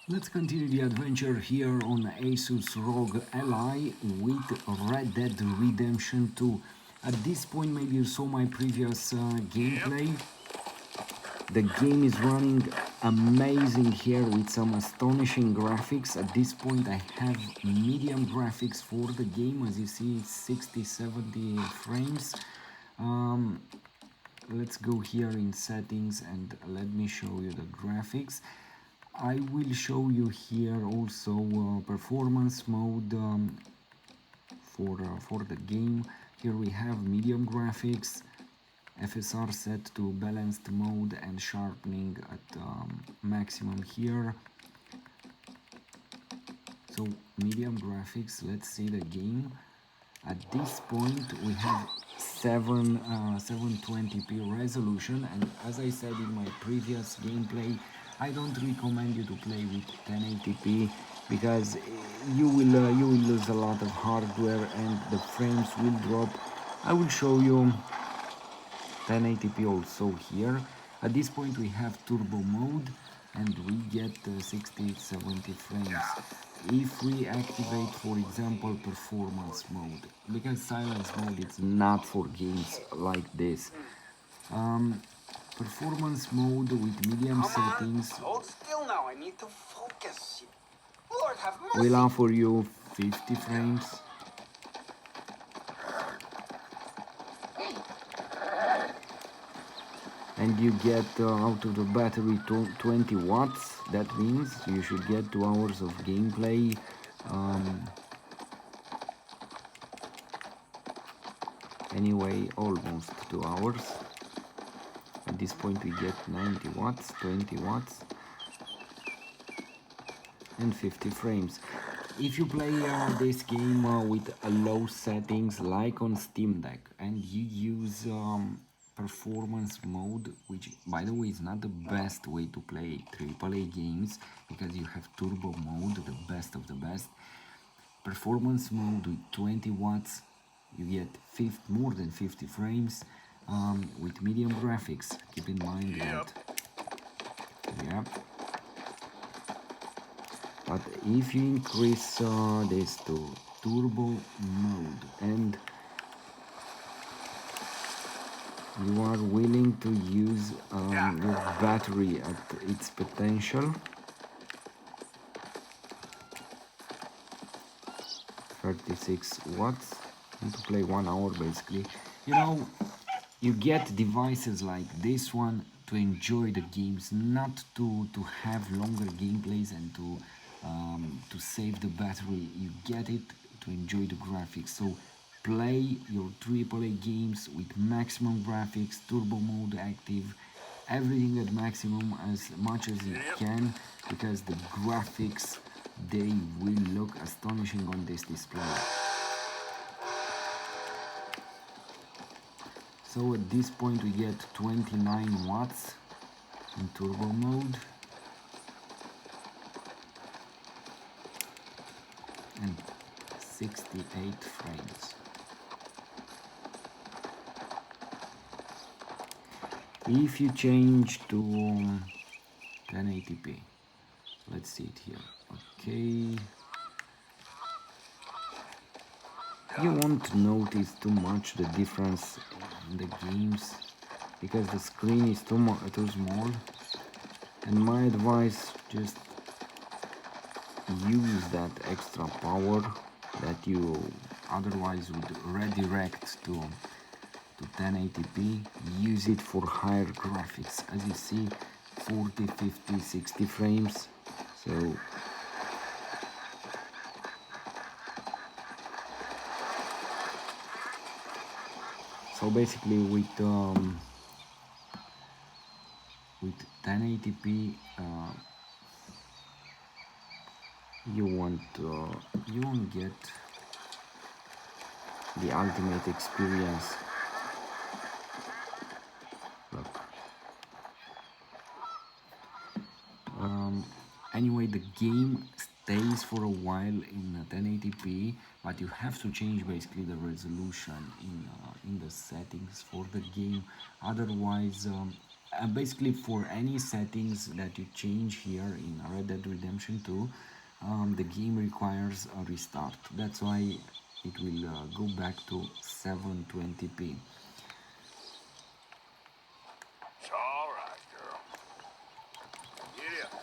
Let's continue the adventure here on Asus Rog ALLY with Red Dead Redemption 2. At this point, maybe you saw my previous gameplay. The game is running amazing here with some astonishing graphics. At this point I have medium graphics for the game. As you see, it's 60-70 frames. Let's go here in settings and let me show you the graphics. I will show you here also performance mode for the game. Here we have medium graphics, FSR set to balanced mode and sharpening at maximum here. So medium graphics, let's see the game. At this point we have 720p resolution, and as I said in my previous gameplay, I don't recommend you to play with 1080p because you will lose a lot of hardware and the frames will drop. I will show you 1080p also here. At this point we have turbo mode and we get 60-70 frames. If we activate, for example, performance mode, because silence mode is not for games like this. Performance mode with medium settings Hold still now. I need to focus. Lord have mercy. will offer you 50 frames. And you get out of the battery 20 watts. That means you should get 2 hours of gameplay. Anyway, almost 2 hours. At this point we get 90 watts, 20 watts and 50 frames. If you play this game with low settings like on Steam Deck and you use performance mode, which by the way is not the best way to play AAA games because you have turbo mode, the best of the best. Performance mode with 20 watts, you get more than 50 frames with medium graphics. Keep in mind that. Yeah. But if you increase this to turbo mode and you are willing to use your battery at its potential, 36 watts, and to play 1 hour basically. You know, you get devices like this one to enjoy the games, not to have longer gameplays and to save the battery. You get it to enjoy the graphics. So play your AAA games with maximum graphics, turbo mode active, everything at maximum as much as you can, because the graphics, they will look astonishing on this display. So at this point we get 29 watts in turbo mode and 68 frames. If you change to 1080p, let's see it here. Okay, you won't notice too much the difference in the games because the screen is too small, and my advice, just use that extra power that you otherwise would redirect to 1080p. Use it for higher graphics. As you see, 40, 50, 60 frames. So basically with 1080p you won't get the ultimate experience. Look. Anyway, the game stays for a while in 1080p, but you have to change basically the resolution in the settings for the game. Otherwise Basically, for any settings that you change here in Red Dead Redemption 2, the game requires a restart. That's why it will go back to 720p. It's all right, girl. Get up.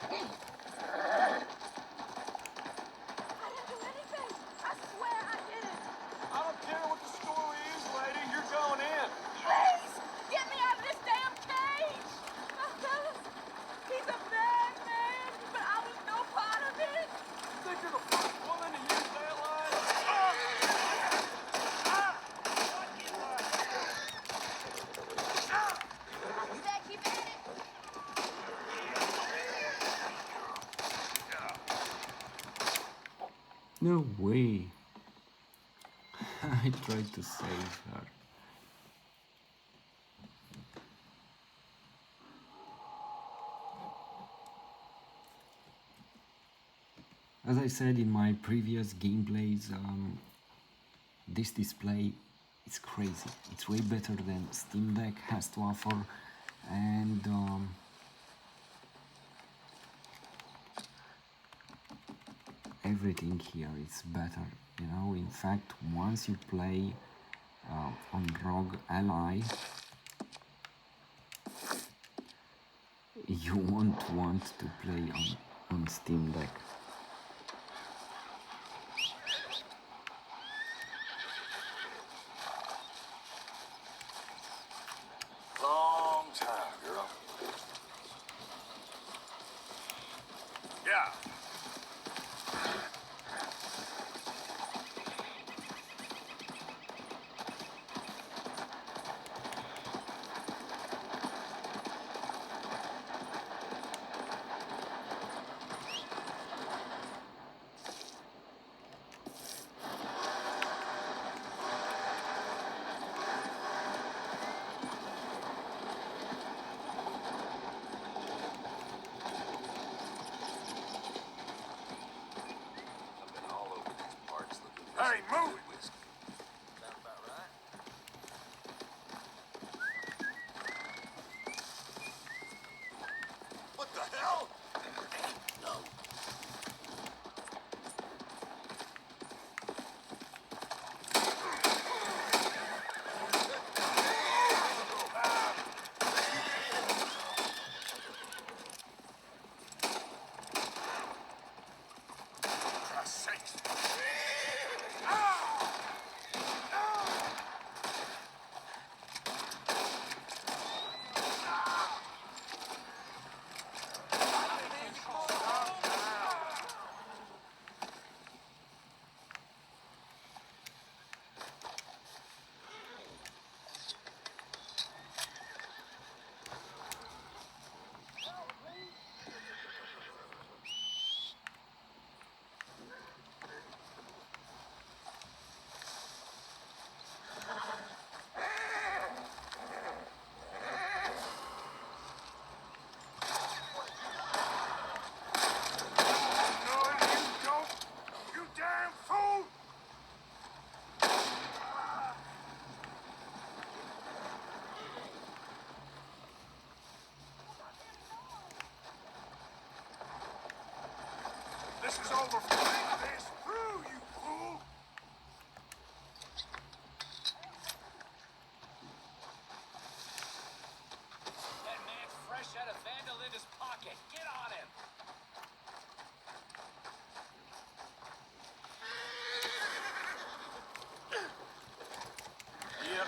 I didn't do anything. I swear I didn't. I don't care what the story is, lady. You're going in. Please, get me out of this damn cage. He's a bad man, but I was no part of it. You think you're the first woman to use that line? You better keep at it. No way. I tried to save her. As I said in my previous gameplays, this display is crazy. It's way better than Steam Deck has to offer, and everything here is better. You know, in fact, once you play on Rog Ally, you won't want to play on Steam Deck. Long time, girl. Yeah. I've been all over these parts looking for Hey, some move good it! whiskey. Sound about right? What the hell? No. Christ's sakes. No, you don't! You damn fool! This is over. Think this through, you fool! That man's fresh out of Vandalinda's pocket. Get on him! Yep.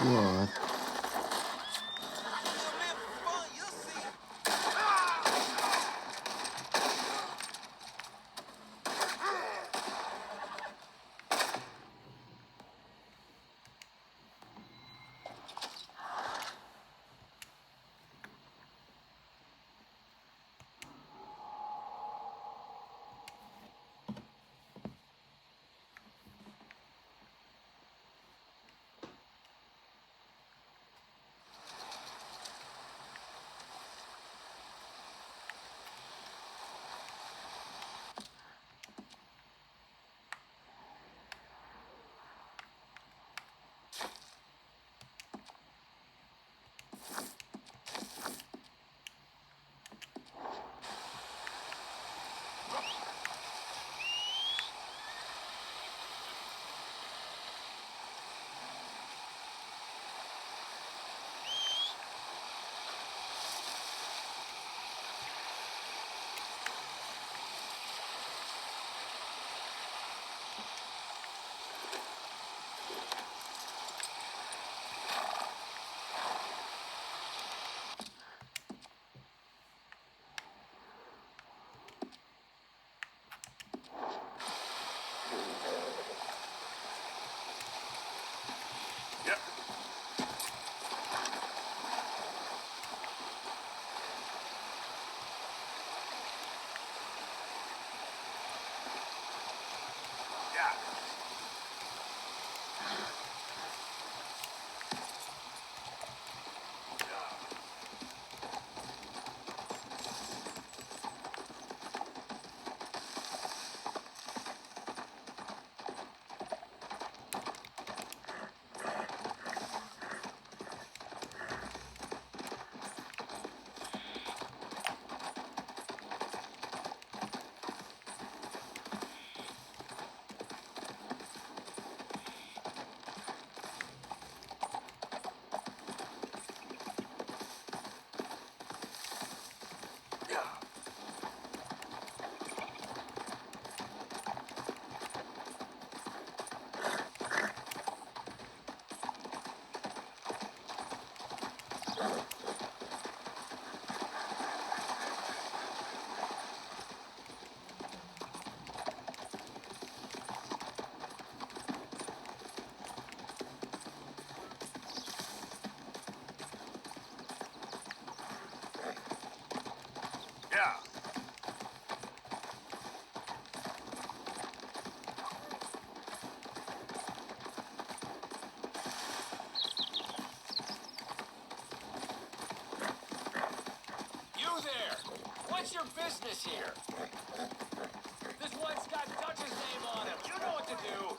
What? Yep. Yeah. Yeah. You there! What's your business here? This one's got Dutch's name on him. You know what to do.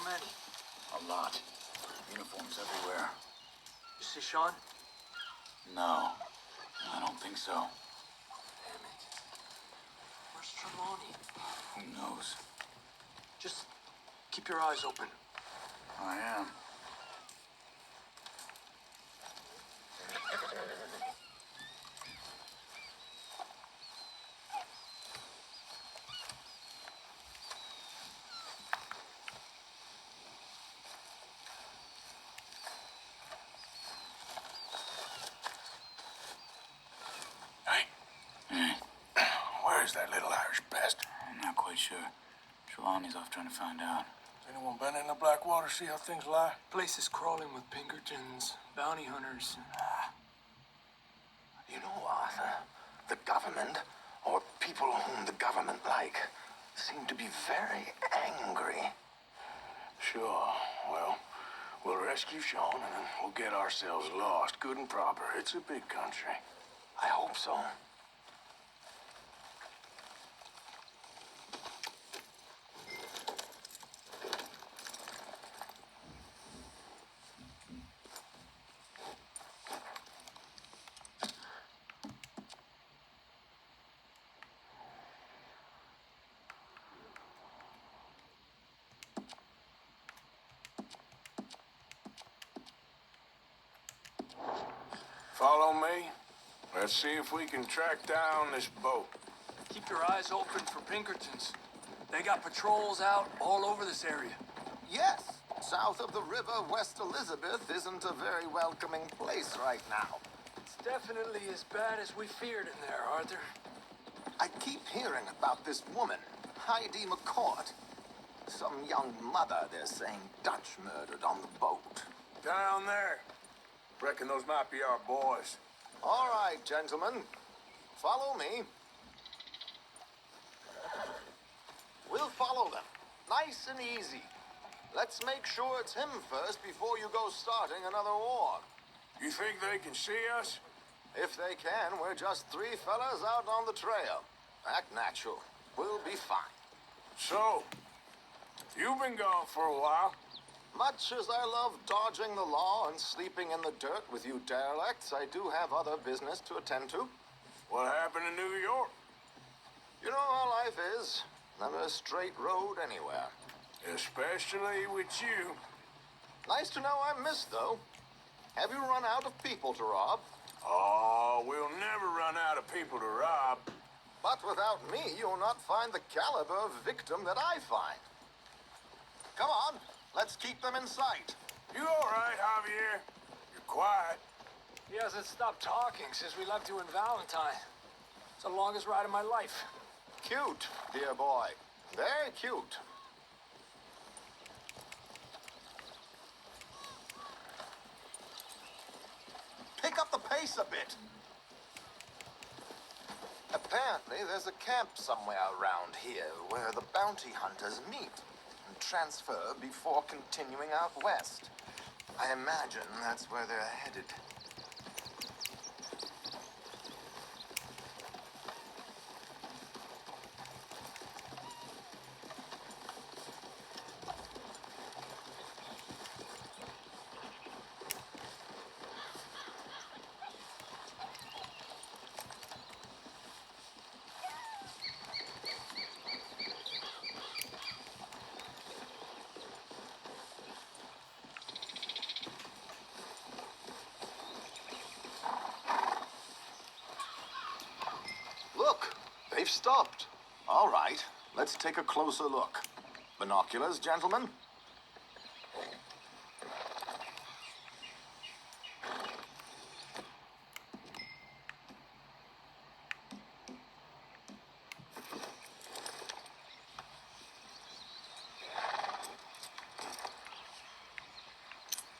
many? A lot. Uniforms everywhere. You see Sean? No, I don't think so. Damn it. Where's Trelawney? Who knows? Just keep your eyes open. I am. Where's that little Irish pest? I'm not quite sure. Trelawney's off trying to find out. Has anyone been in the Blackwater, see how things lie? Place is crawling with Pinkertons, bounty hunters. You know, Arthur, the government, or people whom the government like, seem to be very angry. Sure. Well, we'll rescue Sean and then we'll get ourselves lost, good and proper. It's a big country. I hope so. Follow me. Let's see if we can track down this boat. Keep your eyes open for Pinkertons. They got patrols out all over this area. Yes, south of the river, West Elizabeth isn't a very welcoming place right now. It's definitely as bad as we feared in there, Arthur. I keep hearing about this woman, Heidi McCourt. Some young mother, they're saying, Dutch murdered on the boat. Down there. Reckon those might be our boys. All right, gentlemen. Follow me. We'll follow them. Nice and easy. Let's make sure it's him first before you go starting another war. You think they can see us? If they can, we're just three fellas out on the trail. Act natural. We'll be fine. So, you've been gone for a while. Much as I love dodging the law and sleeping in the dirt with you derelicts, I do have other business to attend to. What happened in New York? You know how life is. Never a straight road anywhere. Especially with you. Nice to know I'm missed, though. Have you run out of people to rob? Oh, we'll never run out of people to rob. But without me, you'll not find the caliber of victim that I find. Come on, let's keep them in sight. You all right, Javier? You're quiet. He hasn't stopped talking since we left you in Valentine. It's the longest ride of my life. Cute, dear boy. Very cute. Pick up the pace a bit. Apparently, there's a camp somewhere around here where the bounty hunters meet and transfer before continuing out west. I imagine that's where they're headed. Look, they've stopped. All right, let's take a closer look. Binoculars, gentlemen?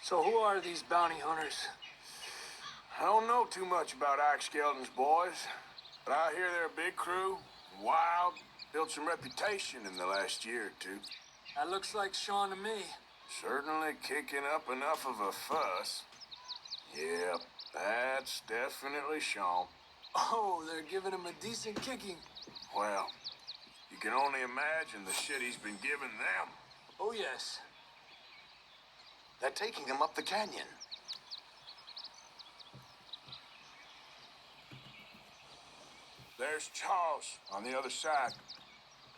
So who are these bounty hunters? I don't know too much about Ike Skelton's boys, but I hear they're a big crew, wild, built some reputation in the last year or two. That looks like Sean to me. Certainly kicking up enough of a fuss. Yep, that's definitely Sean. Oh, they're giving him a decent kicking. Well, you can only imagine the shit he's been giving them. Oh, yes. They're taking him up the canyon. There's Charles on the other side.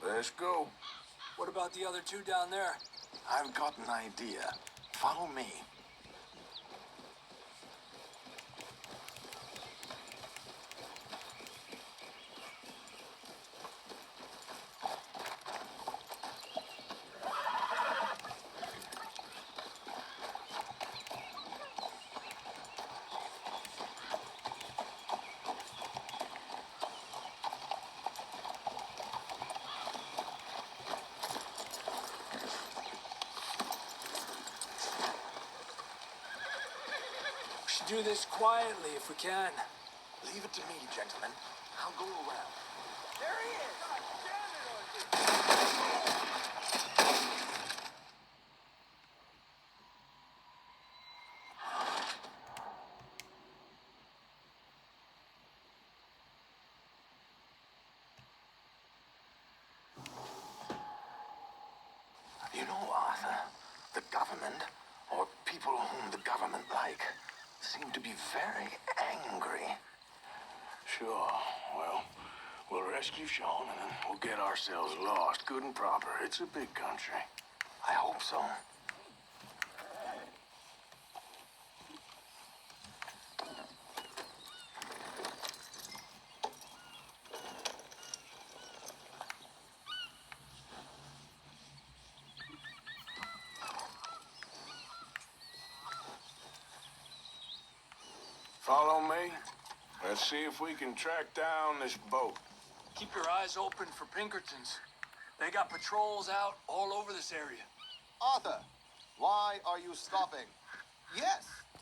Let's go. What about the other two down there? I've got an idea. Follow me. We should do this quietly if we can. Leave it to me, gentlemen. I'll go around. There he is! You know, Arthur, the government, or people whom the government like, seem to be very angry. Sure. Well, we'll rescue Sean and then we'll get ourselves lost good and proper. It's a big country. I hope so. Follow me. Let's see if we can track down this boat. Keep your eyes open for Pinkertons. They got patrols out all over this area. Arthur, why are you stopping? Yes,